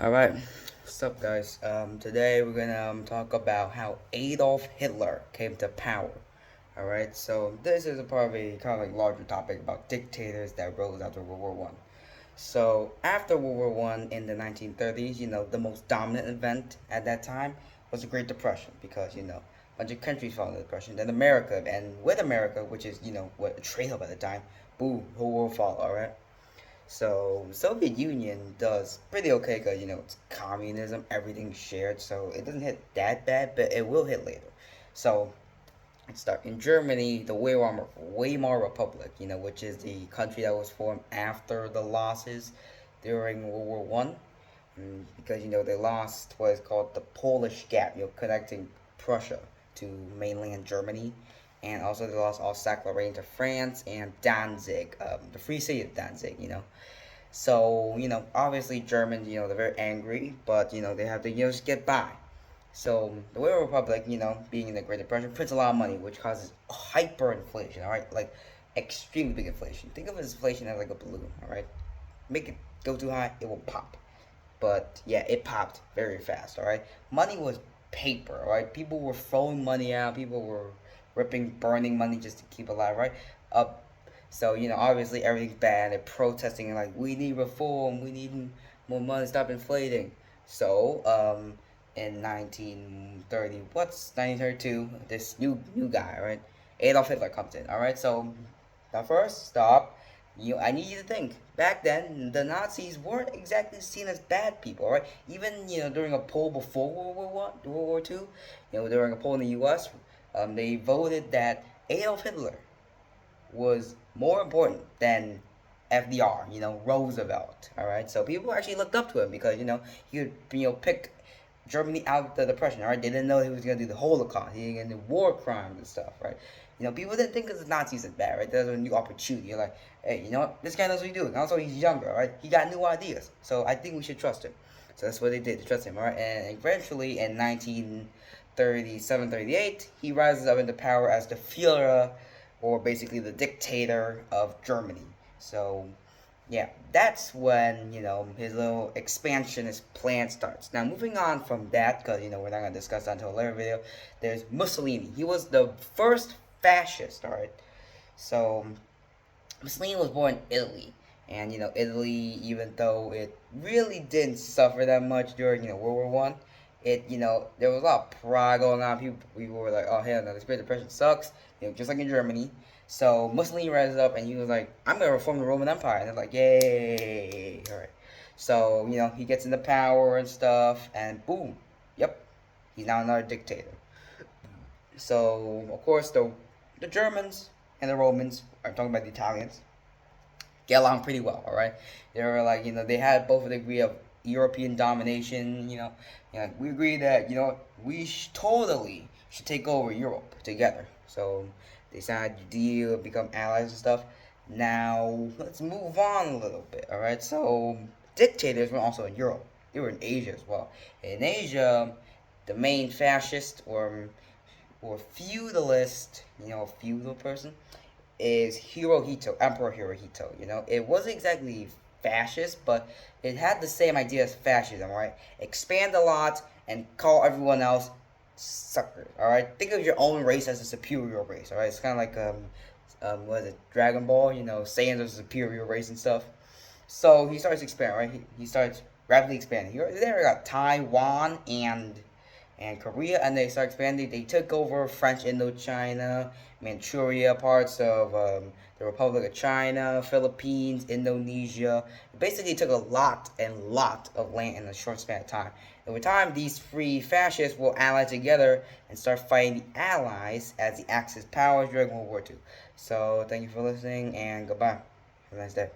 Alright, what's up guys? Today we're gonna talk about how Adolf Hitler came to power. Alright, so this is a probably kind of like larger topic about dictators that rose after World War One. So after World War One in the 1930s, the most dominant event at that time was the Great Depression because a bunch of countries fell into the depression. Then America, and with America, which is what a trade hub at the time, boom, whole world followed. Alright. So Soviet Union does pretty okay because it's communism, everything's shared, so it doesn't hit that bad, but it will hit later. So let's start in Germany, the Weimar Republic, which is the country that was formed after the losses during World War One, because they lost what is called the Polish Gap, connecting Prussia to mainland Germany, and also they lost Alsace-Lorraine to France and Danzig, the free city of Danzig. So obviously Germans, they're very angry, but they have to just get by. So the Weimar Republic, being in the Great Depression, prints a lot of money, which causes hyperinflation. All right, like extremely big inflation. Think of inflation as like a balloon. All right, make it go too high, it will pop. But yeah, it popped very fast. All right, money was paper. All right, people were throwing money out. People were ripping, burning money just to keep alive. Right. So obviously everything's bad. They're protesting and like we need reform. We need more money. Stop inflating. So in 1932, this new guy, right, Adolf Hitler comes in. All right. So now first, stop. I need you to think. Back then, the Nazis weren't exactly seen as bad people, right? Even during a poll before World War Two, during a poll in the U.S., they voted that Adolf Hitler was more important than FDR, Roosevelt. All right, so people actually looked up to him because he would pick Germany out of the depression. All right, they didn't know he was gonna do the Holocaust. He was gonna do war crimes and stuff. Right, people didn't think of the Nazis as bad. Right, there's a new opportunity. You're like, hey, this guy knows what he's doing. Also, he's younger. Right, he got new ideas. So I think we should trust him. So that's what they did. They trust him. All right, and eventually in 1937, 38, he rises up into power as the Führer, or basically the dictator of Germany. So, yeah, that's when his little expansionist plan starts. Now, moving on from that, because we're not gonna discuss that until a later video. There's Mussolini. He was the first fascist. All right. So Mussolini was born in Italy, and Italy, even though it really didn't suffer that much during World War One, there was a lot of pride going on. People were like, oh hell no, this Great Depression sucks, just like in Germany. So Mussolini rises up and he was like, I'm gonna reform the Roman Empire, and they're like, yay, all right. So he gets into power and stuff, and boom, yep, he's now another dictator. So of course the Germans and the Romans, I'm talking about the Italians, get along pretty well. All right, they were like they had both a degree of European domination. We agree that totally should take over Europe together. So they decided to deal, become allies and stuff. Now let's move on a little bit. All right, so dictators were also in Europe. They were in Asia as well. In Asia, the main fascist or feudalist, feudal person is Hirohito, Emperor Hirohito. It wasn't exactly fascist, but it had the same idea as fascism, right? Expand a lot and call everyone else suckers, all right? Think of your own race as a superior race, all right? It's kind of like, what is it, Dragon Ball, Saiyans are a superior race and stuff. So he starts expanding, right? He starts rapidly expanding. There we got Taiwan and Korea, and they start expanding. They took over French Indochina, Manchuria, parts of the Republic of China, Philippines, Indonesia. It basically took a lot of land in a short span of time. Over time, these three fascists will ally together and start fighting the Allies as the Axis powers during World War II. So, thank you for listening, and goodbye. Have a nice day.